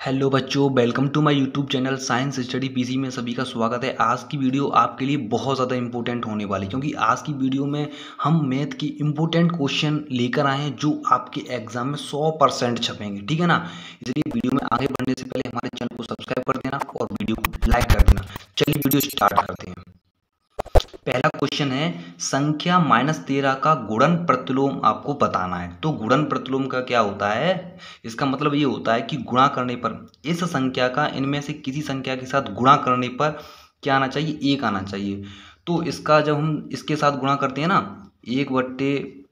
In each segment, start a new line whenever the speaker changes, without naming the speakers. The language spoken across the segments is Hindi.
हेलो बच्चों, welcome to my YouTube channel science study PC में सभी का स्वागत है। आज की वीडियो आपके लिए बहुत ज़्यादा इंपॉर्टेंट होने वाली, क्योंकि आज की वीडियो में हम मैथ की इंपॉर्टेंट क्वेश्चन लेकर आए हैं जो आपके एग्जाम में 100% छपेंगे। ठीक है ना। इसलिए वीडियो में आगे बढ़ने से पहले हमारे चैनल को सब्सक्राइब कर देना और वीडियो को लाइक कर देना। चलिए वीडियो स्टार्ट करते हैं। पहला क्वेश्चन है, संख्या -13 का गुणन प्रतिलोम आपको बताना है। तो गुणन प्रतिलोम का क्या होता है? इसका मतलब ये होता है कि गुणा करने पर इस संख्या का इनमें से किसी संख्या के साथ गुणा करने पर क्या आना चाहिए? एक आना चाहिए। तो इसका जब हम इसके साथ गुणा करते हैं ना, एक बट्टे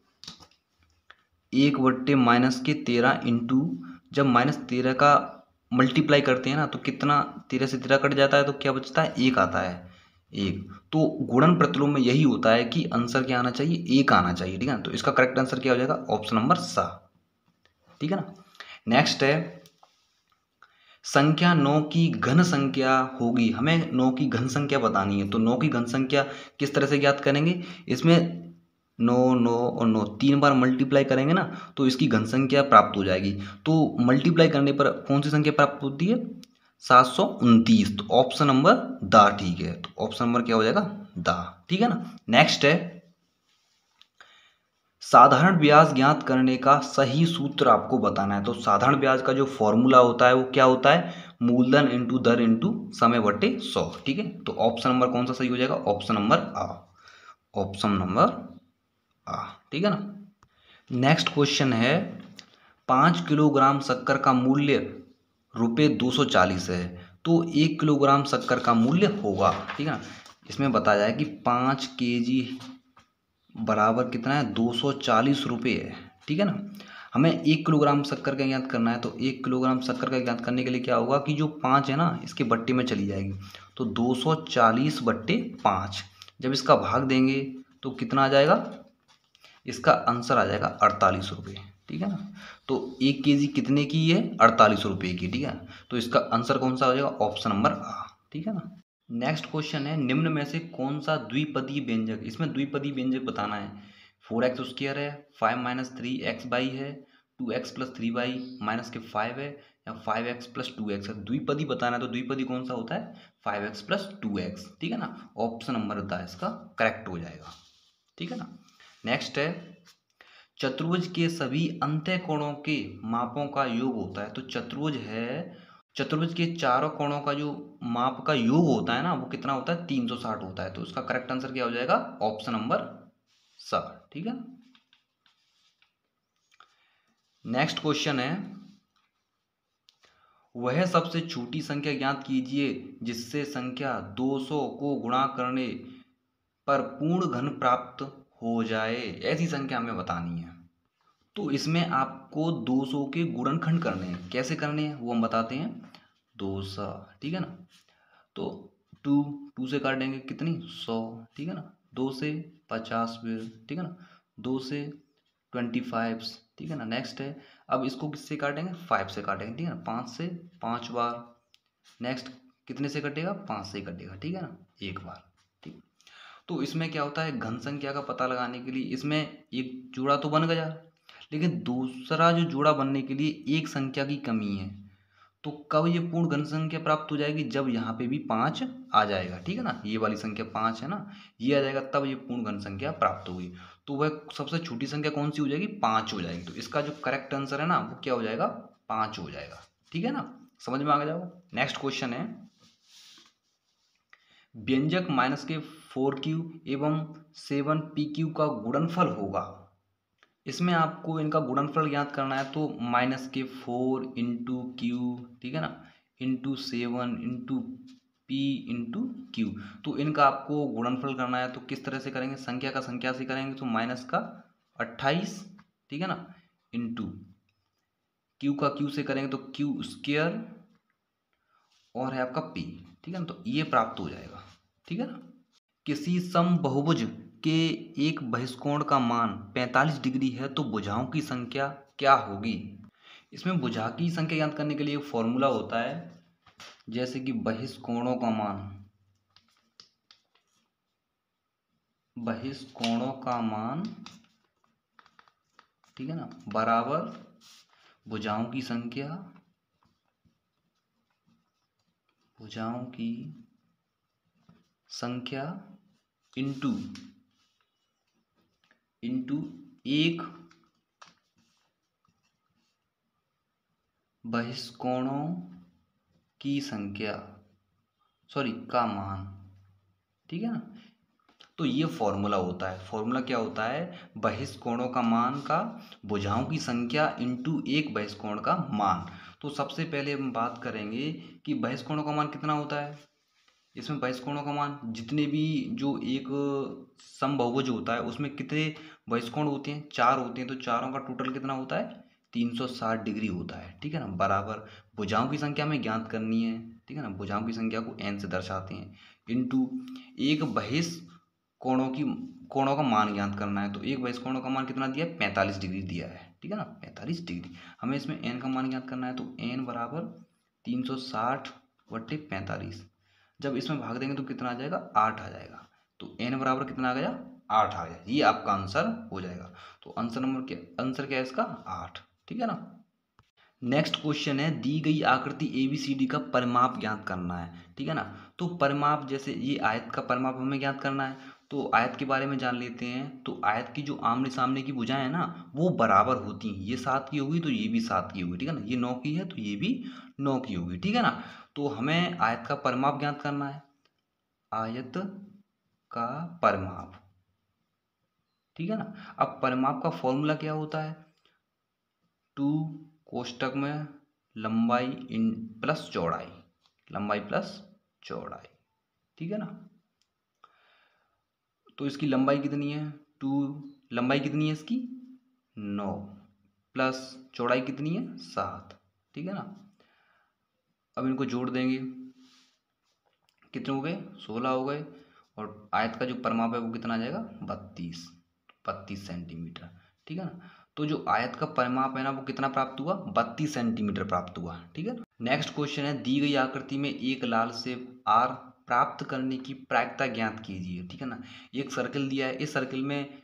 -13 इंटू, जब -13 का मल्टीप्लाई करते हैं ना तो कितना, 13 से 13 कट जाता है तो क्या बचता है? एक आता है। एक। तो गुणन प्रतिलोम में यही होता है कि आंसर क्या आना चाहिए? एक आना चाहिए। ठीक है ना। तो इसका करेक्ट आंसर क्या हो जाएगा? ऑप्शन नंबर सा। ठीक है ना। नेक्स्ट है, संख्या 9 की घन संख्या होगी। हमें 9 की घन संख्या बतानी है। तो 9 की घन संख्या किस तरह से ज्ञात करेंगे? इसमें 9 9 और 9 3 बार मल्टीप्लाई करेंगे ना तो इसकी घन संख्या प्राप्त हो जाएगी। तो मल्टीप्लाई करने पर कौन सी संख्या प्राप्त होती है? 729। तो ऑप्शन नंबर द ठीक है। तो ऑप्शन नंबर क्या हो जाएगा? द। ठीक है ना। नेक्स्ट है, साधारण ब्याज ज्ञात करने का सही सूत्र आपको बताना है। तो साधारण ब्याज का जो फॉर्मूला होता है वो क्या होता है? मूलधन इंटू दर इंटू समय बटे 100। ठीक है। तो ऑप्शन नंबर कौन सा सही हो जाएगा? ऑप्शन नंबर आ। ऑप्शन नंबर आ। ठीक है ना। नेक्स्ट क्वेश्चन है, 5 किलोग्राम शक्कर का मूल्य ₹240 है। तो 1 किलोग्राम शक्कर का मूल्य होगा। ठीक है ना। इसमें बताया है कि 5 kg बराबर कितना है? 240 रुपये है। ठीक है ना। हमें 1 किलोग्राम शक्कर का ज्ञात करना है। तो 1 किलोग्राम शक्कर का ज्ञात करने के लिए क्या होगा कि जो 5 है ना इसके बट्टे में चली जाएगी। तो 240/5, जब इसका भाग देंगे तो कितना आ जाएगा? इसका आंसर आ जाएगा 48 रुपये। ठीक है ना। तो 1 kg कितने की है? 48 रुपये की। ठीक है। तो इसका आंसर कौन सा हो जाएगा? ऑप्शन नंबर आ। ठीक है ना। नेक्स्ट क्वेश्चन है, निम्न में से कौन सा द्विपदी व्यंजक, इसमें द्विपदी व्यंजक बताना है। 4x² है, 5 - 3x है, 2x+3y -5 है, या 5x+2x है। द्विपदी बताना है तो द्विपदी कौन सा होता है? 5x+2x। ठीक है ना। ऑप्शन नंबर द इसका करेक्ट हो जाएगा। ठीक है ना। नेक्स्ट है, चतुर्भुज के सभी अंत्य कोणों के मापों का योग होता है। तो चतुर्भुज के चारों कोणों का जो माप का योग होता है ना वो कितना होता है? 360 होता है। तो उसका करेक्ट आंसर क्या हो जाएगा? ऑप्शन नंबर सा। ठीक है। नेक्स्ट क्वेश्चन है, वह सबसे छोटी संख्या ज्ञात कीजिए जिससे संख्या 200 को गुणा करने पर पूर्ण घन प्राप्त हो जाए। ऐसी संख्या हमें बतानी है। तो इसमें आपको 200 के गुणनखंड करने हैं। कैसे करने हैं वो हम बताते हैं। 200। ठीक है ना। तो 2 से काटेंगे कितनी? 100। ठीक है ना। 2 से 50 फिर। ठीक है ना। 2 से 25। ठीक है ना। नेक्स्ट है, अब इसको किससे काटेंगे? 5 से काटेंगे। ठीक है ना। 5 से 5 बार। नेक्स्ट कितने से कटेगा? 5 से ही कटेगा। ठीक है ना। एक बार। ठीक। तो इसमें क्या होता है, घन संख्या का पता लगाने के लिए इसमें एक जोड़ा तो बन गया, लेकिन दूसरा जो जोड़ा बनने के लिए एक संख्या की कमी है। तो कब ये पूर्ण घन संख्या प्राप्त हो जाएगी? जब यहाँ पे भी 5 आ जाएगा। ठीक है ना। ये वाली संख्या 5 है ना, ये आ जाएगा तब ये पूर्ण घन संख्या प्राप्त होगी। तो वह सबसे छोटी संख्या कौन सी हो जाएगी? 5 हो जाएगी। तो इसका जो करेक्ट आंसर है ना वो क्या हो जाएगा? 5 हो जाएगा। ठीक है ना। समझ में आ जाओ। नेक्स्ट क्वेश्चन है, व्यंजक -4q एवं 7pq का गुणनफल होगा। इसमें आपको इनका गुणनफल ज्ञात करना है। तो -4 इंटू क्यू, ठीक है ना, into 7 into P into Q. तो इनका आपको गुणनफल करना है। तो किस तरह से करेंगे? संख्या का संख्या से करेंगे। तो माइनस का 28, ठीक है ना, इंटू क्यू का क्यू से करेंगे तो क्यू स्क्वायर, और है आपका पी। ठीक है ना। तो ये प्राप्त हो जाएगा। ठीक है ना। किसी समबहुभुज के एक बहिष्कोण का मान 45 डिग्री है तो भुजाओं की संख्या क्या होगी? इसमें भुजा की संख्या ज्ञात करने के लिए एक फॉर्मूला होता है, जैसे कि बहिष्कोणों का मान, ठीक है ना, बराबर भुजाओं की संख्या भुजाओं की संख्या इंटू एक बहिष्कोणों की संख्या का मान, ठीक है ना। तो ये फॉर्मूला होता है। फॉर्मूला क्या होता है? बहिष्कोणों का मान का भुजाओं की संख्या इंटू एक बहिष्कोण का मान। तो सबसे पहले हम बात करेंगे कि बहिष्कोणों का मान कितना होता है। इसमें बहिष्कोणों का मान जितने भी जो एक समबहुभुज होता है उसमें कितने बहिष्कोण होते हैं? 4 होते हैं। तो चारों का टोटल कितना होता है? 360 डिग्री होता है, ठीक है ना। बराबर भुजाओं की संख्या हमें ज्ञात करनी है, ठीक है ना। भुजाओं की संख्या को n से दर्शाते हैं इंटू एक कोणों का मान ज्ञात करना है। तो एक बहिष्कोणों का मान कितना दिया है? 45 डिग्री दिया है, ठीक है ना। 45 डिग्री हमें इसमें n का मान ज्ञात करना है। तो n बराबर 360/45। जब इसमें भाग देंगे तो कितना आ जाएगा? 8 आ जाएगा। तो n बराबर कितना आ गया? 8 आ गया। ये आपका आंसर हो जाएगा। तो आंसर क्या है इसका? 8, ठीक है ना। नेक्स्ट क्वेश्चन है, दी गई आकृति ABCD का परिमाप ज्ञात करना है, ठीक है ना। तो परिमाप, जैसे ये आयत का परिमाप हमें ज्ञात करना है। तो आयत के बारे में जान लेते हैं। तो आयत की जो आमने सामने की भुजाएं हैं ना, वो बराबर होती हैं। ये 7 की होगी तो ये भी 7 की होगी, ठीक है ना। ये 9 की है तो ये भी 9 की होगी, ठीक है ना। तो हमें आयत का परिमाप ज्ञात करना है। आयत का परिमाप, ठीक है ना। अब परिमाप का फॉर्मूला क्या होता है? 2 कोष्टक में लंबाई प्लस चौड़ाई, लंबाई प्लस चौड़ाई, ठीक है ना। तो इसकी लंबाई कितनी है? 2। लंबाई कितनी है इसकी? 9 प्लस चौड़ाई कितनी है? 7, ठीक है ना। अब इनको जोड़ देंगे, कितने हो गए? 16 हो गए। और आयत का जो परिमाप है वो कितना आ जाएगा? 32 सेंटीमीटर, ठीक है ना। तो जो आयत का परिमाप है ना, वो कितना प्राप्त हुआ? 32 सेंटीमीटर प्राप्त हुआ, ठीक है ना। नेक्स्ट क्वेश्चन है, दी गई आकृति में एक लाल सेब आर प्राप्त करने की प्रायिकता ज्ञात कीजिए, ठीक है ना। एक सर्किल दिया है, इस सर्किल में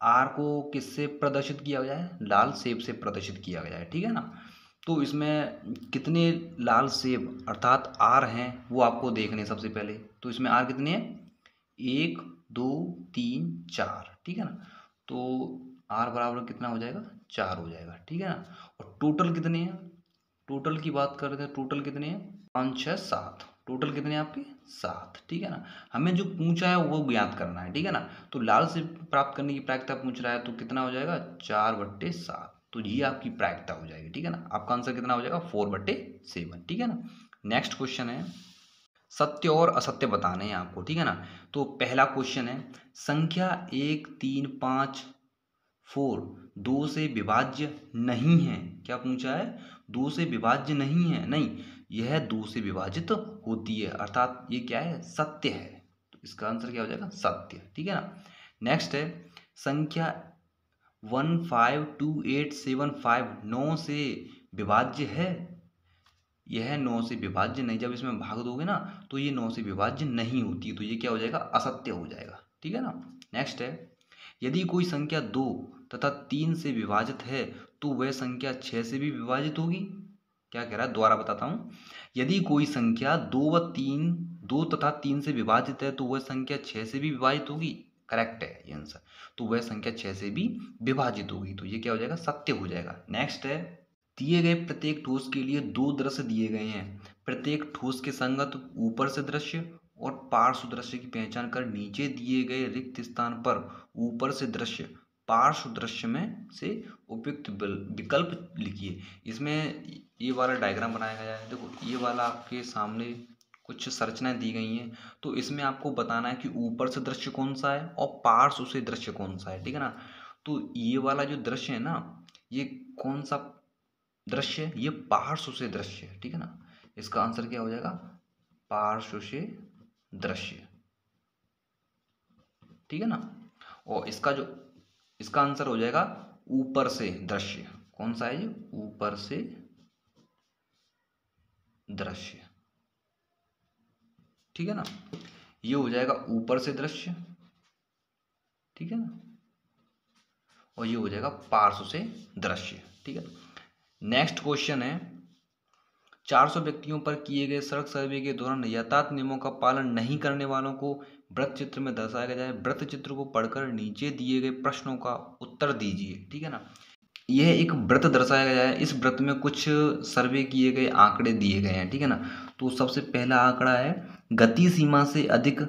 आर को किससे प्रदर्शित किया गया है? लाल सेब से प्रदर्शित किया गया है, ठीक है ना। तो इसमें कितने लाल सेब अर्थात आर हैं वो आपको देखने हैं सबसे पहले। तो इसमें आर कितने हैं? 1 2 3 4, ठीक है ना। तो आर बराबर कितना हो जाएगा? 4 हो जाएगा, ठीक है ना। और टोटल कितने हैं? टोटल की बात करते हैं, टोटल कितने हैं? 5 6 7। टोटल कितने हैं आपके? 7, ठीक है ना। हमें जो पूछा है वो ज्ञात करना है, ठीक है ना। तो लाल से प्राप्त करने की प्रायिकता पूछ रहा है, तो कितना हो जाएगा? 4/7। तो ये आपकी प्रायिकता हो जाएगी, ठीक है ना। आपका आंसर कितना हो जाएगा? 4/7, ठीक है ना। नेक्स्ट क्वेश्चन है, सत्य और असत्य बताने हैं आपको, ठीक है ना। तो पहला क्वेश्चन है, संख्या 1 3 5 4 2 से विभाज्य नहीं है। क्या पूछा है? 2 से विभाज्य नहीं है, नहीं, यह 2 से विभाजित होती है, अर्थात ये क्या है? सत्य है। तो इसका आंसर क्या हो जाएगा? सत्य, ठीक है ना। नेक्स्ट है, संख्या 152875 9 से विभाज्य है। यह 9 से विभाज्य नहीं, जब इसमें भाग दोगे ना तो ये 9 से विभाज्य नहीं होती, तो ये क्या हो जाएगा? असत्य हो जाएगा, ठीक है ना। नेक्स्ट है, यदि कोई संख्या 2 तथा 3 से विभाजित है तो वह संख्या 6 से भी विभाजित होगी। क्या कह रहा है? दोबारा बताता हूँ। यदि कोई संख्या 2 तथा 3 से विभाजित है तो वह संख्या 6 से भी विभाजित होगी। करेक्ट है ये आंसर। तो वह संख्या 6 से भी विभाजित होगी, तो ये क्या हो जाएगा? सत्य हो जाएगा। नेक्स्ट है, दिए गए प्रत्येक ठोस के लिए 2 दृश्य दिए गए हैं। प्रत्येक ठोस के संगत ऊपर से दृश्य और पार्श्व दृश्य की पहचान कर नीचे दिए गए रिक्त स्थान पर ऊपर से दृश्य, पार्श्व दृश्य में से उपयुक्त विकल्प लिखिए। इसमें ये वाला डायग्राम बनाया गया है। देखो, ये वाला आपके सामने कुछ संरचनाएं दी गई हैं। तो इसमें आपको बताना है कि ऊपर से दृश्य कौन सा है और पार्श्व से दृश्य कौन सा है, ठीक है ना। तो ये वाला जो दृश्य है ना, ये कौन सा दृश्य? ये पार्श्व से दृश्य है, ठीक है ना। इसका आंसर क्या हो जाएगा? पार्श्व से दृश्य, ठीक है ना। और इसका आंसर हो जाएगा ऊपर से दृश्य। कौन सा है ये? ऊपर से दृश्य, ठीक है ना। ये हो जाएगा ऊपर से दृश्य, ठीक है ना। और ये हो जाएगा पार्श्व से दृश्य, ठीक है। नेक्स्ट क्वेश्चन है, 400 व्यक्तियों पर किए गए सड़क सर्वे के दौरान यातायात नियमों का पालन नहीं करने वालों को वृत्त चित्र में दर्शाया जाए। वृत्त चित्र को पढ़कर नीचे दिए गए प्रश्नों का उत्तर दीजिए। ठीक है ना। यह एक वृत्त दर्शाया गया है। इस वृत्त में कुछ सर्वे किए गए आंकड़े दिए गए हैं। ठीक है ना। तो सबसे पहला आंकड़ा है गति सीमा से अधिक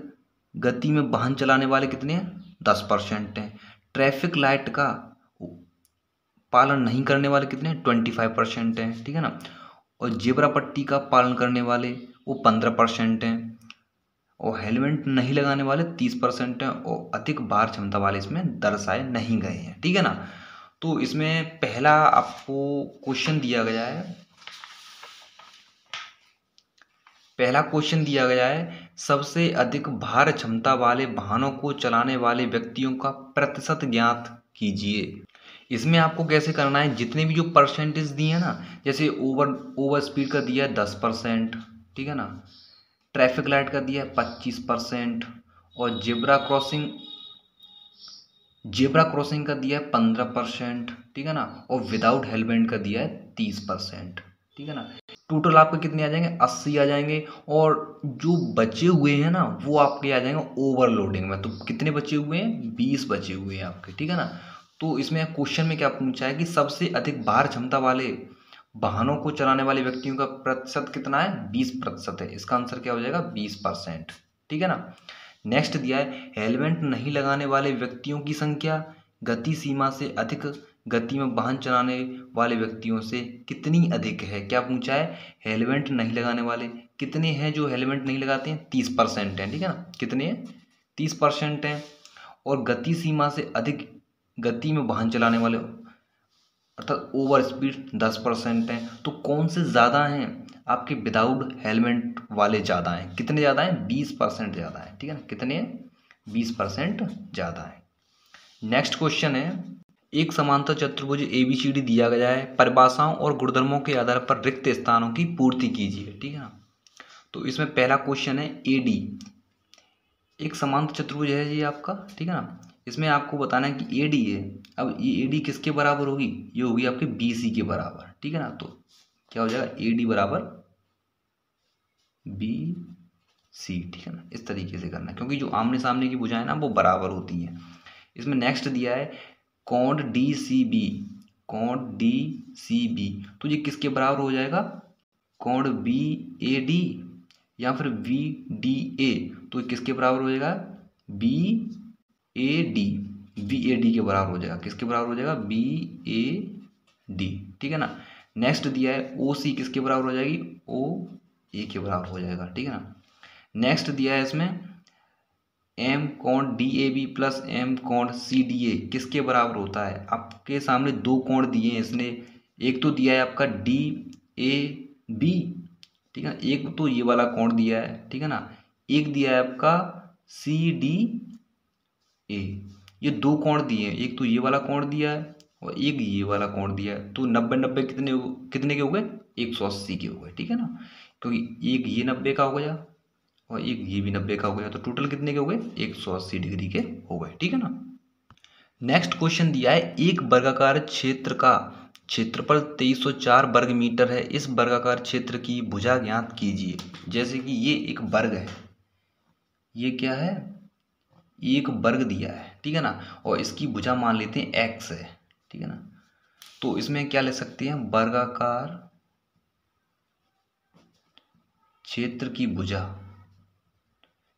गति में वाहन चलाने वाले कितने हैं? 10% हैं। ट्रैफिक लाइट का पालन नहीं करने वाले कितने? 25% हैं। ठीक है ना। और जेब्रा पट्टी का पालन करने वाले वो 15% हैं। और हेलमेट नहीं लगाने वाले 30% हैं। और अधिक भार क्षमता वाले इसमें दर्शाए नहीं गए हैं। ठीक है ना। तो इसमें पहला आपको क्वेश्चन दिया गया है, पहला क्वेश्चन दिया गया है सबसे अधिक भार क्षमता वाले वाहनों को चलाने वाले व्यक्तियों का प्रतिशत ज्ञात कीजिए। इसमें आपको कैसे करना है, जितने भी जो परसेंटेज दिए हैं ना, जैसे ओवर स्पीड का दिया है 10%, ठीक है ना, ट्रैफिक लाइट का दिया है 25%, और जेब्रा क्रॉसिंग का दिया है 15%, ठीक है ना, और विदाउट हेलमेट का दिया है 30%, ठीक है ना। टोटल आपके कितने आ जाएंगे? 80 आ जाएंगे। और जो बचे हुए हैं ना वो आपके आ जाएंगे ओवरलोडिंग में। तो कितने बचे हुए हैं? 20 बचे हुए हैं आपके। ठीक है ना। तो इसमें क्वेश्चन में क्या पूछा है कि सबसे अधिक भार क्षमता वाले वाहनों को चलाने वाले व्यक्तियों का प्रतिशत कितना है? 20% है। इसका आंसर क्या हो जाएगा? 20%। ठीक है ना। नेक्स्ट दिया है हेलमेट नहीं लगाने वाले व्यक्तियों की संख्या गति सीमा से अधिक गति में वाहन चलाने वाले व्यक्तियों से कितनी अधिक है। क्या पूछा है? हेलमेट नहीं लगाने वाले कितने हैं जो हेलमेट नहीं लगाते हैं? 30% हैं। ठीक है ना। कितने हैं? 30% हैं। और गति सीमा से अधिक गति में वाहन चलाने वाले अर्थात ओवर स्पीड 10% हैं। तो कौन से ज़्यादा हैं? आपके विदाउट हेलमेट वाले ज़्यादा हैं। कितने ज़्यादा हैं? 20% ज़्यादा हैं। ठीक है ना। कितने हैं? 20% ज़्यादा है। नेक्स्ट क्वेश्चन है एक समांतर चतुर्भुज ABCD दिया गया है, परिभाषाओं और गुणधर्मों के आधार पर रिक्त स्थानों की पूर्ति कीजिए। ठीक है ना। तो इसमें पहला क्वेश्चन है AD, एक समांतर चतुर्भुज है ये आपका। ठीक है ना। इसमें आपको बताना है कि AD है। अब ये AD किसके बराबर होगी? ये होगी आपके BC के बराबर। ठीक है ना। तो क्या हो जाएगा? AD बराबर BC। ठीक है ना। इस तरीके से करना है क्योंकि जो आमने सामने की भुजाएं ना वो बराबर होती हैं। इसमें नेक्स्ट दिया है कोण DCB, कोण DCB, तो ये किसके बराबर हो जाएगा? कोण BAD या फिर VDA, तो किसके बराबर हो जाएगा? BAD, BAD के बराबर हो जाएगा। किसके बराबर हो जाएगा? BAD। ठीक है ना। नेक्स्ट दिया है OC किसके बराबर हो जाएगी? OA के बराबर हो जाएगा। ठीक है ना। नेक्स्ट दिया है इसमें M कोण DAB प्लस M कोण CDA किसके बराबर होता है? आपके सामने दो कोण दिए हैं इसने, एक तो दिया है आपका DAB, ठीक है ना, एक तो ये वाला कोण दिया है। ठीक है ना। एक दिया है आपका CDA। ये दो कोण दिए हैं, एक तो ये वाला कोण दिया है और एक ये वाला कोण दिया है। तो 90-90 कितने के हो गए? 180 के हो गए। ठीक है ना। क्योंकि एक ये 90 का हो गया और एक ये भी 90 का हो गया, तो टोटल कितने के हो गए? 180 डिग्री के हो गए। ठीक है ना। नेक्स्ट क्वेश्चन दिया है एक वर्गाकार क्षेत्र का क्षेत्रफल 2304 वर्ग मीटर है। इस वर्गाकार क्षेत्र की भुजा ज्ञात कीजिए। जैसे कि ये एक वर्ग है, ये क्या है? एक वर्ग दिया है। ठीक है ना। और इसकी भुजा मान लेते हैं x है। ठीक है ना। तो इसमें क्या ले सकते हैं? वर्गाकार क्षेत्र की भुजा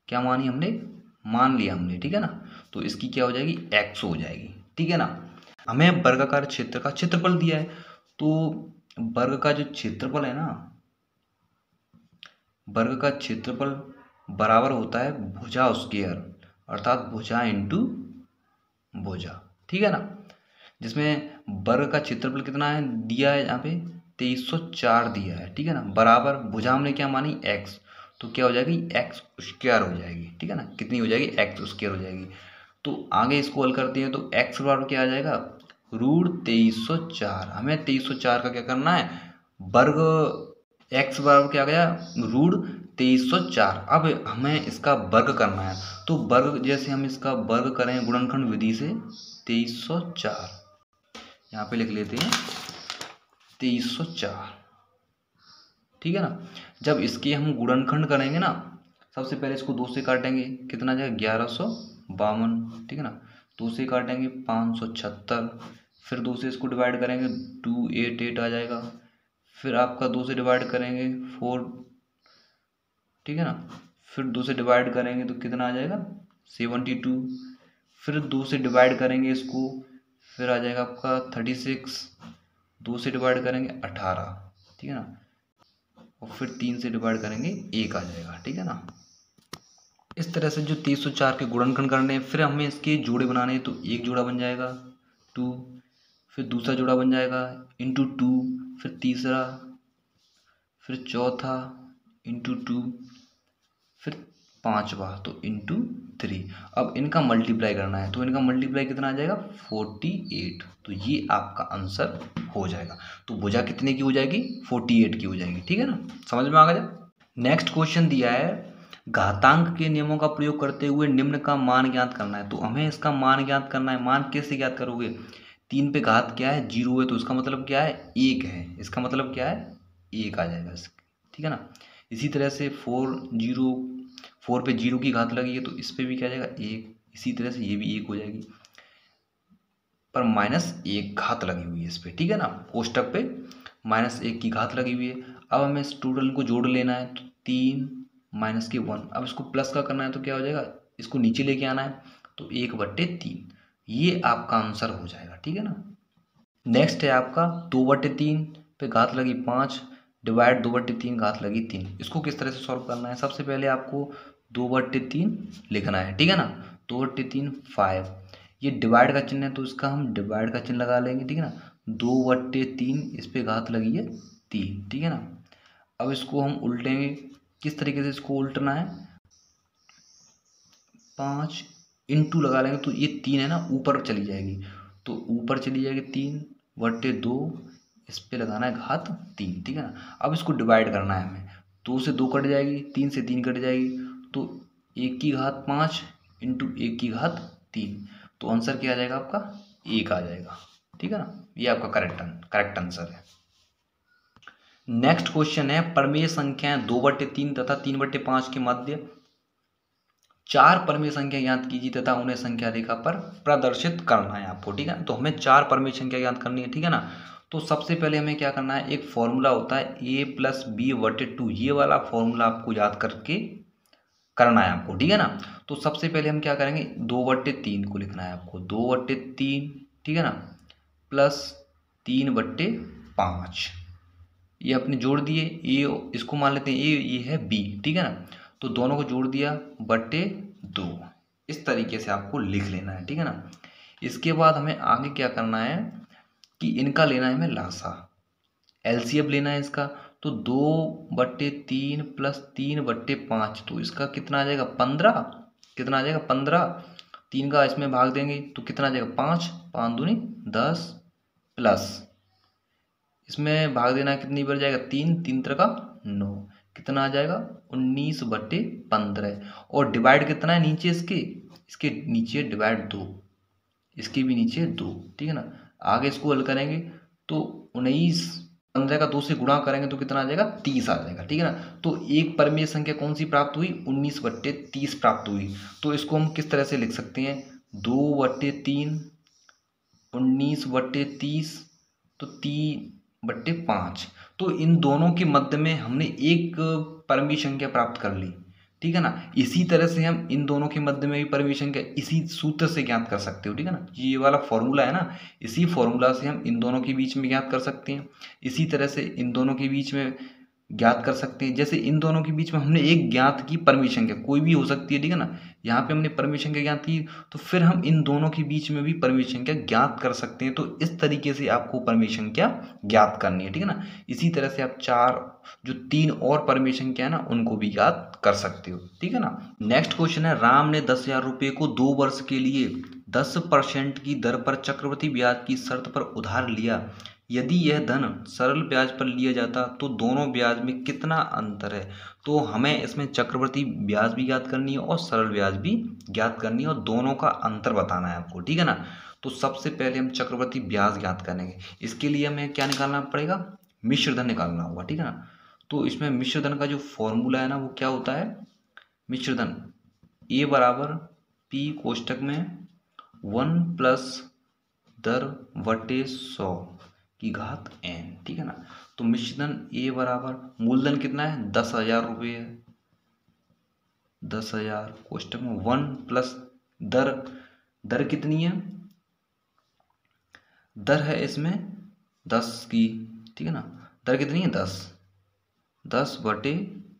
क्या मानी हमने? मान लिया हमने। ठीक है ना। तो इसकी क्या हो जाएगी? x हो जाएगी। ठीक है ना। हमें वर्गाकार क्षेत्र का क्षेत्रफल दिया है, तो वर्ग का जो क्षेत्रफल है ना, वर्ग का क्षेत्रफल बराबर होता है भुजा स्क्वायर, अर्थात भुजा इंटू भुजा। ठीक है ना। जिसमें वर्ग का क्षेत्रफल कितना है दिया है? यहाँ पे 2304 दिया है। ठीक है ना। बराबर भुजा हमने क्या मानी? x, तो क्या हो जाएगी? x स्क्वायर हो जाएगी। ठीक है ना। कितनी हो जाएगी? x स्क्वायर हो जाएगी। तो आगे इसको हल करते हैं तो x बराबर क्या आ जाएगा? √2304। हमें 2304 का क्या करना है? वर्ग x बराबर क्या आ गया? √2304। अब हमें इसका वर्ग करना है, तो वर्ग जैसे हम इसका वर्ग करें गुणनखंड विधि से 2304, यहाँ पे लिख लेते हैं 2304। ठीक है ना। जब इसके हम गुणनखंड करेंगे ना, सबसे पहले इसको 2 से काटेंगे, कितना आ जाएगा 1152, ठीक है ना। 2 से काटेंगे 576, फिर 2 से इसको डिवाइड करेंगे 288 आ जाएगा, फिर आपका 2 से डिवाइड करेंगे 4, ठीक है ना। फिर 2 से डिवाइड करेंगे तो कितना आ जाएगा 72, फिर 2 से डिवाइड करेंगे इसको, फिर आ जाएगा आपका 36, 2 से डिवाइड करेंगे 18, ठीक है ना। और फिर 3 से डिवाइड करेंगे 1 आ जाएगा, ठीक है ना। इस तरह से जो 304 के गुणनखंड करने हैं, फिर हमें इसके जोड़े बनाने हैं, तो एक जोड़ा बन जाएगा 2, फिर दूसरा जोड़ा बन जाएगा इंटू 2, फिर तीसरा, फिर चौथा इंटू 2, फिर पांचवा तो इंटू 3। अब इनका मल्टीप्लाई करना है, तो इनका मल्टीप्लाई कितना आ जाएगा 48, तो ये आपका आंसर हो जाएगा। तो भुजा कितने की हो जाएगी 48 की हो जाएगी, ठीक है ना। समझ में आ गया। नेक्स्ट क्वेश्चन दिया है घातांक के नियमों का प्रयोग करते हुए निम्न का मान ज्ञात करना है। तो हमें इसका मान ज्ञात करना है। मान कैसे ज्ञात करोगे, 3 पे घात क्या है 0 है, तो इसका मतलब क्या है 1 है, इसका मतलब क्या है 1 आ जाएगा, ठीक है ना। इसी तरह से 4 पे 0 की घात लगी है, तो इस पे भी क्या आ जाएगा 1, इसी तरह से ये भी 1 हो जाएगी, पर -1 घात लगी हुई है इस पे, ठीक है ना। कोष्टक पे -1 की घात लगी हुई है। अब हमें इस टोटल को जोड़ लेना है, तो 3 - 1, अब इसको प्लस का करना है तो क्या हो जाएगा, इसको नीचे लेके आना है, तो 1/3, ये आपका आंसर हो जाएगा, ठीक है ना। नेक्स्ट है आपका 2/3 पे घात लगी 5 डिवाइड 2/3 घात लगी 3। इसको किस तरह से सॉल्व करना है, सबसे पहले आपको 2/3 लिखना है, ठीक है ना। 2/3 5, ये डिवाइड का चिन्ह है तो इसका हम डिवाइड का चिन्ह लगा लेंगे, ठीक है ना। 2/3 इस पे घात लगी है 3, ठीक है ना। अब इसको हम उल्टेंगे, किस तरीके से इसको उल्टना है, 5 इंटू लगा लेंगे, तो ये 3 है ना ऊपर चली जाएगी, तो ऊपर चली जाएगी 3/2, इस पे लगाना है घात 3, ठीक है ना। अब इसको डिवाइड करना है हमें, 2 से 2 कट जाएगी, 3 से 3 कट जाएगी, तो 1 की घात 5 इंटू 1 की घात 3, तो आंसर क्या आ जाएगा आपका 1 आ जाएगा, ठीक है ना। ये आपका करेक्ट आंसर है। नेक्स्ट क्वेश्चन है परमेय संख्याएं 2/3 तथा 3/5 के मध्य 4 परमेय संख्या ज्ञात कीजिए तथा उन्हें संख्या रेखा पर प्रदर्शित करना है आपको, ठीक है। तो हमें 4 परमेय संख्या ज्ञात करनी है, ठीक है ना। तो सबसे पहले हमें क्या करना है, एक फॉर्मूला होता है a+b/2, ये वाला फॉर्मूला आपको याद करके करना है आपको, ठीक है ना। तो सबसे पहले हम क्या करेंगे, 2/3 को लिखना है आपको, 2/3, ठीक है ना, प्लस 3/5, ये अपने जोड़ दिए, ए इसको मान लेते हैं ए, ये है बी, ठीक है ना। तो दोनों को जोड़ दिया /2, इस तरीके से आपको लिख लेना है, ठीक है ना। इसके बाद हमें आगे क्या करना है कि इनका लेना है हमें लासा, एलसीएम लेना है इसका, तो 2/3 प्लस 3/5, तो इसका कितना आ जाएगा 15, कितना आ जाएगा 15, 3 का इसमें भाग देंगे तो कितना आ जाएगा 5, 5 दूनी 10, प्लस इसमें भाग देना कितनी बार जाएगा 3, 3 का 9, कितना आ जाएगा 19/15, और डिवाइड कितना है नीचे इसके नीचे डिवाइड 2, इसके भी नीचे 2, ठीक है ना। आगे इसको हल करेंगे तो 19/15 का 2 से गुणा करेंगे तो कितना आ जाएगा 30 आ जाएगा, ठीक है ना। तो एक परमेय संख्या कौन सी प्राप्त हुई 19/30 प्राप्त हुई। तो इसको हम किस तरह से लिख सकते हैं, 2/3 19/30, तो 3/5, तो इन दोनों के मध्य में हमने एक परमेय संख्या प्राप्त कर ली, ठीक है ना। इसी तरह से हम इन दोनों के मध्य में भी परमेय संख्या इसी सूत्र से ज्ञात कर सकते हो, ठीक है ना। ये वाला फॉर्मूला है ना, इसी फॉर्मूला से हम इन दोनों के बीच में ज्ञात कर सकते हैं। इसी तरह से इन दोनों के बीच में ज्ञात कर सकते हैं, जैसे इन दोनों के बीच में हमने एक ज्ञात की परमेय संख्या, कोई भी हो सकती है, ठीक है ना। यहाँ पे हमने परमेय संख्या ज्ञात की, तो फिर हम इन दोनों के बीच में भी परमेय संख्या ज्ञात कर सकते हैं। तो इस तरीके से आपको परमेय संख्या ज्ञात करनी है, ठीक है ना। इसी तरह से आप 3 और परमेय संख्या है ना उनको भी ज्ञात कर सकते हो, ठीक है ना। नेक्स्ट क्वेश्चन है, राम ने 10,000 रुपये को 2 वर्ष के लिए 10% की दर पर चक्रवृद्धि ब्याज की शर्त पर उधार लिया। यदि यह धन सरल ब्याज पर लिया जाता तो दोनों ब्याज में कितना अंतर है। तो हमें इसमें चक्रवृद्धि ब्याज भी ज्ञात करनी है और सरल ब्याज भी ज्ञात करनी है, और दोनों का अंतर बताना है आपको, ठीक है ना। तो सबसे पहले हम चक्रवृद्धि ब्याज ज्ञात करेंगे। इसके लिए हमें क्या निकालना पड़ेगा, मिश्र धन निकालना होगा, ठीक है ना। तो इसमें मिश्र धन का जो फॉर्मूला है ना वो क्या होता है, मिश्र धन ए बराबर पी कोष्टक में 1 प्लस दर बटे 100 की घात n, ठीक है ना। तो मिश्र धन ए बराबर मूलधन कितना है 10,000 रुपये है, 10,000 कोष्टक में 1 प्लस दर, दर कितनी है, दर है इसमें 10 की, ठीक है ना। दर कितनी है 10 बटे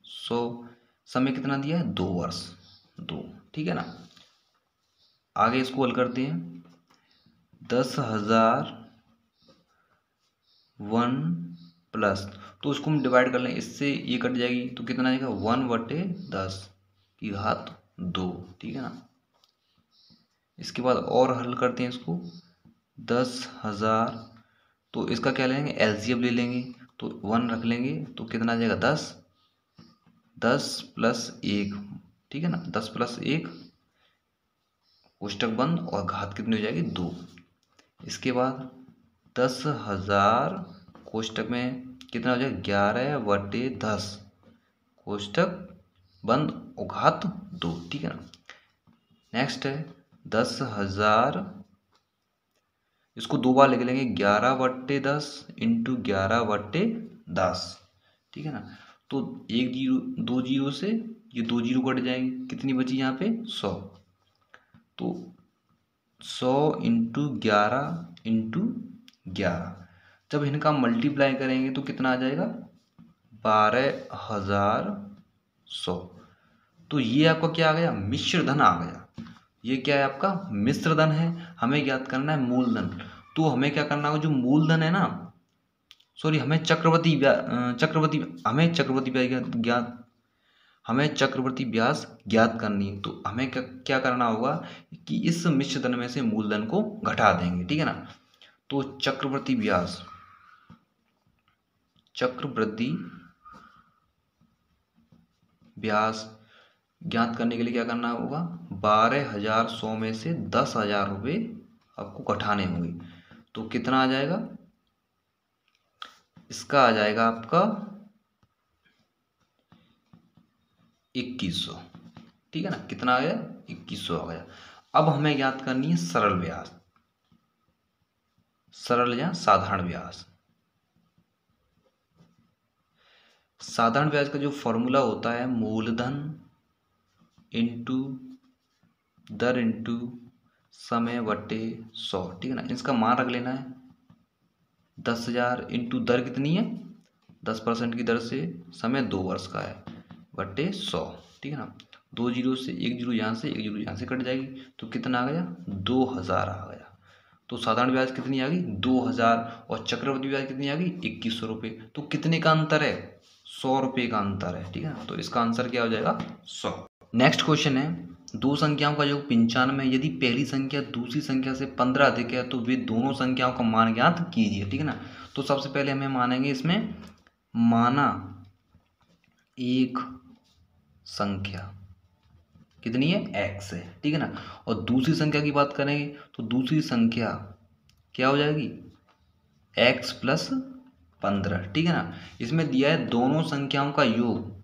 100, समय कितना दिया है 2 वर्ष, 2, ठीक है ना। आगे इसको हल करते हैं, 10,000 1 प्लस, तो उसको हम डिवाइड कर लें, इससे ये कट जाएगी तो कितना आएगा 1 बटे 10 की घात 2, ठीक है ना। इसके बाद और हल करते हैं इसको, 10,000, तो इसका क्या लेंगे एलसीएम ले लेंगे, तो 1 रख लेंगे तो कितना आ जाएगा 10 प्लस 1, ठीक है ना, 10 प्लस 1 कोष्टक बंद और घात कितनी हो जाएगी 2। इसके बाद 10,000 कोष्टक में कितना हो जाएगा 11 बटे 10 कोष्टक बंद और घात 2, ठीक है ना। नेक्स्ट है 10,000, इसको 2 बार लिख लेंगे 11 बटे 10 इंटू 11 बटे 10, ठीक है ना। तो 1 जीरो 2 जीरो से ये 2 जीरो कट जाएंगे, कितनी बची यहाँ पे 100, तो 100 इंटू 11 जब इनका मल्टीप्लाई करेंगे तो कितना आ जाएगा 12,100। तो ये आपका क्या आ गया मिश्र धन आ गया, ये क्या है आपका मिश्र धन है। हमें ज्ञात करना है मूलधन, तो हमें क्या करना होगा जो मूलधन है ना, सॉरी हमें चक्रवर्ती ब्याज ज्ञात करनी है। तो हमें क्या करना होगा कि इस मिश्र धन में से मूलधन को घटा देंगे, ठीक है ना। तो चक्रवर्ती ब्याज ज्ञात करने के लिए क्या करना होगा 12,100 में से 10,000 रुपये आपको घटाने होंगे, तो कितना आ जाएगा, इसका आ जाएगा आपका 2100, ठीक है ना। कितना आ गया 2100 आ गया। अब हमें ज्ञात करनी है सरल ब्याज, सरल या साधारण ब्याज। साधारण ब्याज का जो फॉर्मूला होता है मूलधन इंटू दर इंटू समय बटे 100, ठीक है ना। इसका मान रख लेना है 10,000 इंटू दर कितनी है 10% की दर से, समय 2 वर्ष का है, बटे 100, ठीक है ना। 2 जीरो से 1 जीरो यहाँ से 1 जीरो यहाँ से कट जाएगी, तो कितना आ गया 2,000 आ गया। तो साधारण ब्याज कितनी आ गई 2,000 और चक्रवृद्धि ब्याज कितनी आ गई 2100 रुपये। तो कितने का अंतर है 100 रुपये का अंतर है, ठीक है ना। तो इसका आंसर क्या हो जाएगा 100। नेक्स्ट क्वेश्चन है, दो संख्याओं का योग 95 है, यदि पहली संख्या दूसरी संख्या से 15 अधिक है तो वे दोनों संख्याओं का मान ज्ञात कीजिए, ठीक है ना। तो सबसे पहले हमें मानेंगे इसमें माना एक संख्या कितनी है x है, ठीक है ना। और दूसरी संख्या की बात करेंगे तो दूसरी संख्या क्या हो जाएगी x प्लस 15, ठीक है ना। इसमें दिया है दोनों संख्याओं का योग,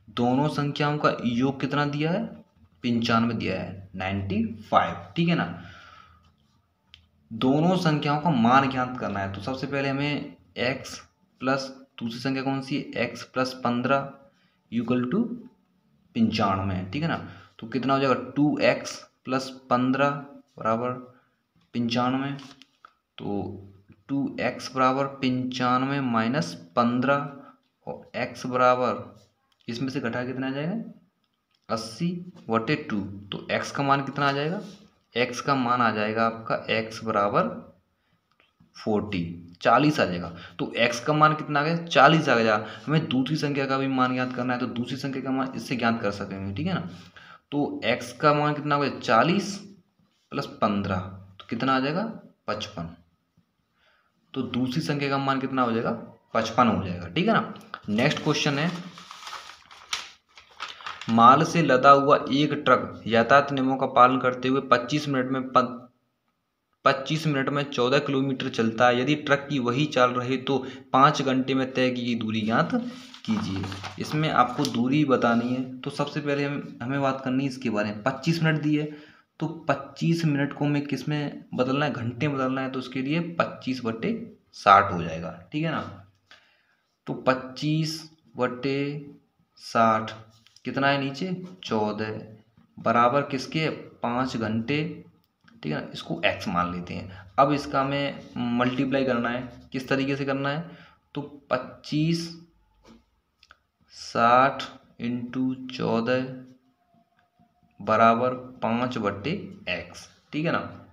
दोनों संख्याओं का योग कितना दिया है 95 दिया है 95, ठीक है ना। दोनों संख्याओं का मान ज्ञात करना है, तो सबसे पहले हमें x प्लस दूसरी संख्या कौन सी है x प्लस 15 इक्वल टू 95, ठीक है ना। तो कितना हो जाएगा 2x प्लस 15 बराबर 95, तो 2x बराबर 95 माइनस 15 और x बराबर इसमें से घटा कितना आ जाएगा 80 बटे 2, तो x का मान कितना आ जाएगा, x का मान आ जाएगा आपका x बराबर 40 आ जाएगा। तो x का मान कितना आ गया 40 आ गया। हमें दूसरी संख्या का भी मान ज्ञात करना है, तो दूसरी संख्या का मान इससे ज्ञात कर सकेंगे, ठीक है ना। तो x का मान कितना हो गया 40 प्लस 15, तो कितना आ जाएगा 55, तो दूसरी संख्या का मान कितना हो जाएगा 55 हो जाएगा, ठीक है ना। नेक्स्ट क्वेश्चन है, माल से लदा हुआ एक ट्रक यातायात नियमों का पालन करते हुए 25 मिनट में 14 किलोमीटर चलता है। यदि ट्रक की वही चाल रहे तो 5 घंटे में तय की गई दूरी ज्ञात कीजिए। इसमें आपको दूरी बतानी है, तो सबसे पहले हमें बात करनी है इसके बारे में। 25 मिनट दी है, तो 25 मिनट को हमें किस में बदलना है, घंटे में बदलना है, तो उसके लिए 25/60 हो जाएगा, ठीक है ना। तो 25/60 कितना है नीचे 14 बराबर किसके 5 घंटे, ठीक है ना। इसको x मान लेते हैं। अब इसका हमें मल्टीप्लाई करना है, किस तरीके से करना है, तो 25/60 × 14 बराबर 5/x, ठीक है ना।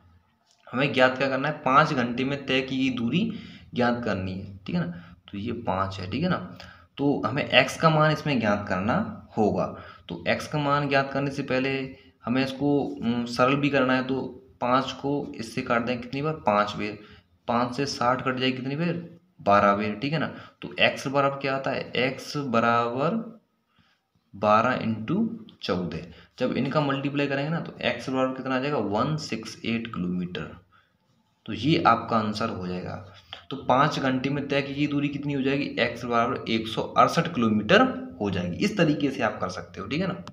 हमें ज्ञात क्या करना है, 5 घंटे में तय की गई दूरी ज्ञात करनी है, ठीक है ना। तो ये 5 है, ठीक है ना। तो हमें x का मान इसमें ज्ञात करना होगा। तो x का मान ज्ञात करने से पहले हमें इसको सरल भी करना है। तो 5 को इससे काट दें कितनी बार, 5 बार। 5 से 60 कट जाए कितनी बार, 12 बार, ठीक है ना। तो x बराबर क्या आता है, x बराबर 12 × 14। जब इनका मल्टीप्लाई करेंगे ना तो x बराबर कितना आ जाएगा 168 किलोमीटर। तो ये आपका आंसर हो जाएगा। तो 5 घंटे में तय की गई दूरी कितनी हो जाएगी, x बराबर 168 किलोमीटर हो जाएगी। इस तरीके से आप कर सकते हो, ठीक है ना।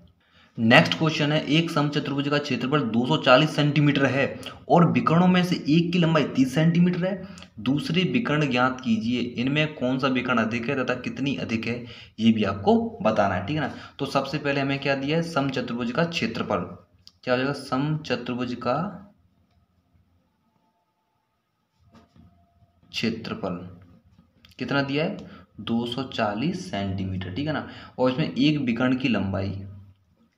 नेक्स्ट क्वेश्चन है, एक समचतुर्भुज का क्षेत्रफल 240 सेंटीमीटर है और विकर्णों में से एक की लंबाई 30 सेंटीमीटर है। दूसरे विकर्ण ज्ञात कीजिए, इनमें कौन सा विकर्ण अधिक है तथा कितनी अधिक है, ये भी आपको बताना है, ठीक है ना। तो सबसे पहले हमें क्या दिया है, समचतुर्भुज का क्षेत्रफल। क्या हो जाएगा, समचतुर्भुज का क्षेत्रफल कितना दिया है, 240 सेंटीमीटर, ठीक है ना। और इसमें एक विकर्ण की लंबाई,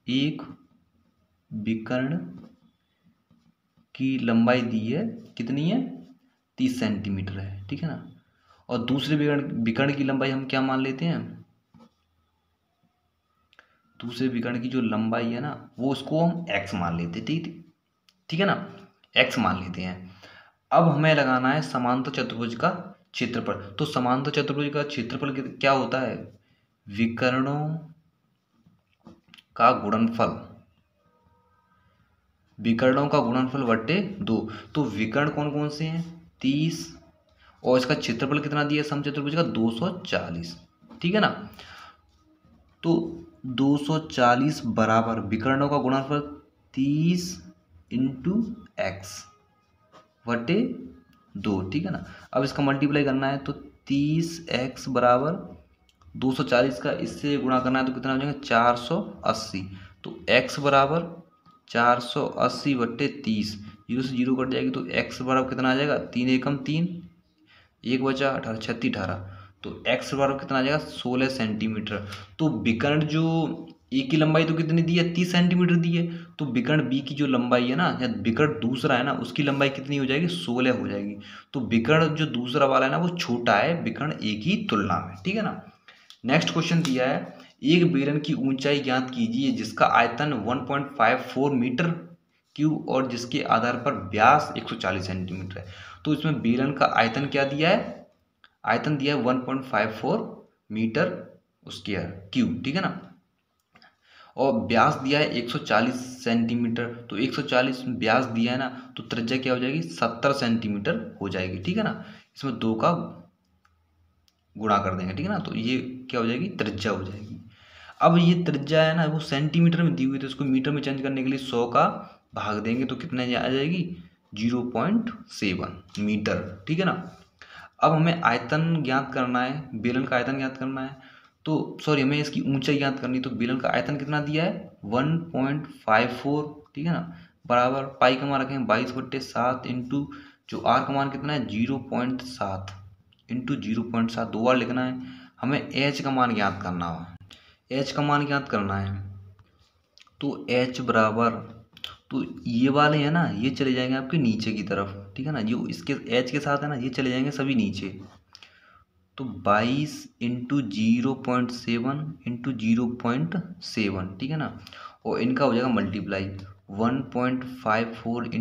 एक विकर्ण की लंबाई दी है, कितनी है, 30 सेंटीमीटर है, ठीक है ना। और दूसरे विकर्ण की लंबाई हम क्या मान लेते हैं, दूसरे विकर्ण की जो लंबाई है ना वो उसको हम x मान लेते हैं, ठीक है ना, x मान लेते हैं। अब हमें लगाना है समांतर चतुर्भुज का क्षेत्रफल। तो समांतर चतुर्भुज का क्षेत्रफल क्या होता है, विकर्णों का गुणनफल, विकर्णों का गुणनफल बट्टे 2। तो विकर्ण कौन कौन से हैं, 30, और इसका क्षेत्रफल कितना दिया है समचतुर्भुज का, 240, ठीक है ना। तो 240 बराबर विकर्णों का गुणनफल 30 × x बटे 2, ठीक है ना। अब इसका मल्टीप्लाई करना है, तो 30x बराबर 240 का इससे गुणा करना है तो कितना हो जाएगा 480। तो x बराबर 480/30, 0 से 0 कट जाएगी तो x बराबर कितना आ जाएगा, 3 एकम 3, 1 बचा 18, 36 18। तो x बराबर कितना आ जाएगा 16 सेंटीमीटर। तो विकर्ण जो ए की लंबाई तो कितनी दी है, 30 सेंटीमीटर दी है। तो विकर्ण बी की जो लंबाई है ना, या विकर्ण दूसरा है ना, उसकी लंबाई कितनी हो जाएगी, 16 हो जाएगी। तो विकर्ण जो दूसरा वाला है ना वो छोटा है विकर्ण ए की तुलना में, ठीक है ना। नेक्स्ट क्वेश्चन दिया है, एक बेलन की ऊंचाई ज्ञात कीजिए जिसका आयतन 1.54 मीटर क्यूब और जिसके आधार पर व्यास 140 सेंटीमीटर है। तो इसमें बेलन का आयतन क्या दिया है, आयतन दिया है 1.54 मीटर स्क्वायर क्यूब, ठीक है ना। और व्यास दिया है 140 सेंटीमीटर। तो 140 व्यास दिया है ना, तो त्रिज्या क्या हो जाएगी 70 सेंटीमीटर हो जाएगी, ठीक है ना। इसमें 2 का गुणा कर देंगे, ठीक है ना। तो ये क्या हो जाएगी, त्रिज्या हो जाएगी। अब ये त्रिज्या है ना वो सेंटीमीटर में दी हुई, तो इसको मीटर में चेंज करने के लिए 100 का भाग देंगे तो कितने आ जाएगी 0.7 मीटर, ठीक है ना। अब हमें आयतन ज्ञात करना है, बेलन का आयतन ज्ञात करना है। तो सॉरी, हमें इसकी ऊंचाई ज्ञात करनी। तो बेलन का आयतन कितना दिया है 1.54, ठीक है ना, बराबर पाई का मान रखें 22/7 इंटू जो आर का मान कितना है 0.7 इंटू 0.7, 2 बार लिखना है। हमें एच का मान ज्ञात करना है, एच का मान ज्ञात करना है। तो एच बराबर, तो ये वाले हैं ना ये चले जाएंगे आपके नीचे की तरफ, ठीक है ना, जो इसके एच के साथ है ना ये चले जाएंगे सभी नीचे। तो 22 × 0.7 × 0.7, ठीक है ना, और इनका हो जाएगा मल्टीप्लाई 1.54 ×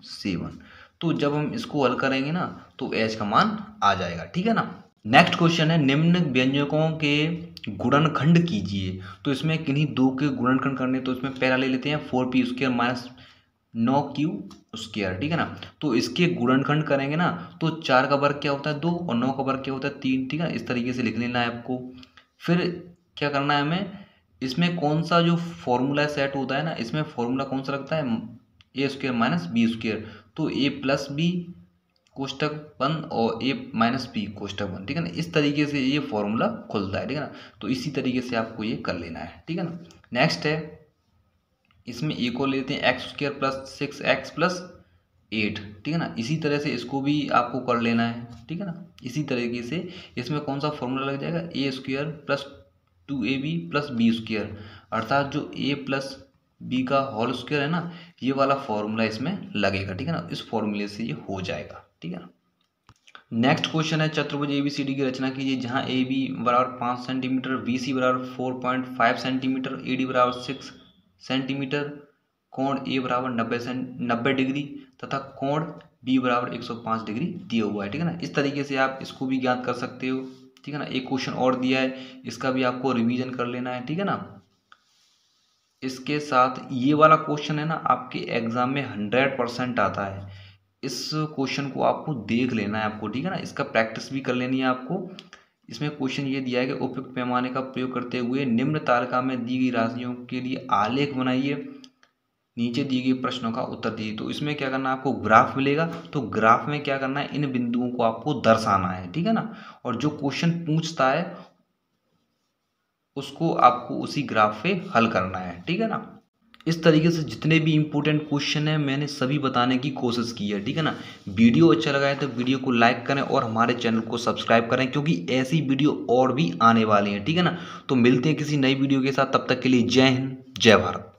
7। तो जब हम इसको हल करेंगे ना तो एच का मान आ जाएगा, ठीक है ना। नेक्स्ट क्वेश्चन है, निम्न व्यंजकों के गुणनखंड कीजिए। तो इसमें किन्हीं दो के गुणनखंड करने, तो इसमें पहला ले लेते हैं 4p² माइनस 9q², ठीक है ना। तो इसके गुणनखंड करेंगे ना तो 4 का वर्ग क्या होता है 2 और 9 का वर्ग क्या होता है 3, ठीक है ना। इस तरीके से लिख लेना है आपको। फिर क्या करना है हमें, इसमें कौन सा जो फॉर्मूला सेट होता है ना, इसमें फॉर्मूला कौन सा लगता है, ए स्क्वायर माइनस बी स्क्वायर। तो ए प्लस बी कोष्टक बंद और ए माइनस बी कोष्टक बंद, ठीक है ना। इस तरीके से ये फॉर्मूला खुलता है, ठीक है ना। तो इसी तरीके से आपको ये कर लेना है, ठीक है ना। नेक्स्ट है, इसमें ए को लेते हैं x square plus 6x plus 8, ठीक है ना। इसी तरह से इसको भी आपको कर लेना है, ठीक है ना। इसी तरीके से इसमें कौन सा फॉर्मूला लग जाएगा, A square plus 2ab plus B square, अर्थात जो ए प्लस बी का होल स्क्वायर है ना, ये वाला फॉर्मूला इसमें लगेगा, ठीक है ना। इस फॉर्मूले से ये हो जाएगा, ठीक है ना। नेक्स्ट क्वेश्चन है, चतुर्भुज एबीसीडी की रचना कीजिए जहां ए बी बराबर 5 सेंटीमीटर, बी सी बराबर 4.5 सेंटीमीटर, ए डी बराबर 6 सेंटीमीटर, कोण ए बराबर 90 डिग्री तथा कोण बी बराबर 105 डिग्री दिया हुआ है, ठीक है ना। इस तरीके से आप इसको भी ज्ञात कर सकते हो, ठीक है ना। एक क्वेश्चन और दिया है, इसका भी आपको रिवीजन कर लेना है, ठीक है ना। इसके साथ ये वाला क्वेश्चन है ना, आपके एग्जाम में 100% आता है। इस क्वेश्चन को आपको देख लेना है आपको, ठीक है ना। इसका प्रैक्टिस भी कर लेनी है आपको। इसमें क्वेश्चन ये दिया है कि उपयुक्त पैमाने का प्रयोग करते हुए निम्न तालिका में दी गई राशियों के लिए आलेख बनाइए, नीचे दिए गए प्रश्नों का उत्तर दीजिए। तो इसमें क्या करना है, आपको ग्राफ मिलेगा, तो ग्राफ में क्या करना है, इन बिंदुओं को आपको दर्शाना है, ठीक है ना। और जो क्वेश्चन पूछता है उसको आपको उसी ग्राफ पे हल करना है, ठीक है ना। इस तरीके से जितने भी इंपॉर्टेंट क्वेश्चन हैं मैंने सभी बताने की कोशिश की है, ठीक है ना। वीडियो अच्छा लगा है तो वीडियो को लाइक करें और हमारे चैनल को सब्सक्राइब करें, क्योंकि ऐसी वीडियो और भी आने वाली हैं, ठीक है ना। तो मिलते हैं किसी नई वीडियो के साथ, तब तक के लिए जय हिंद जय भारत।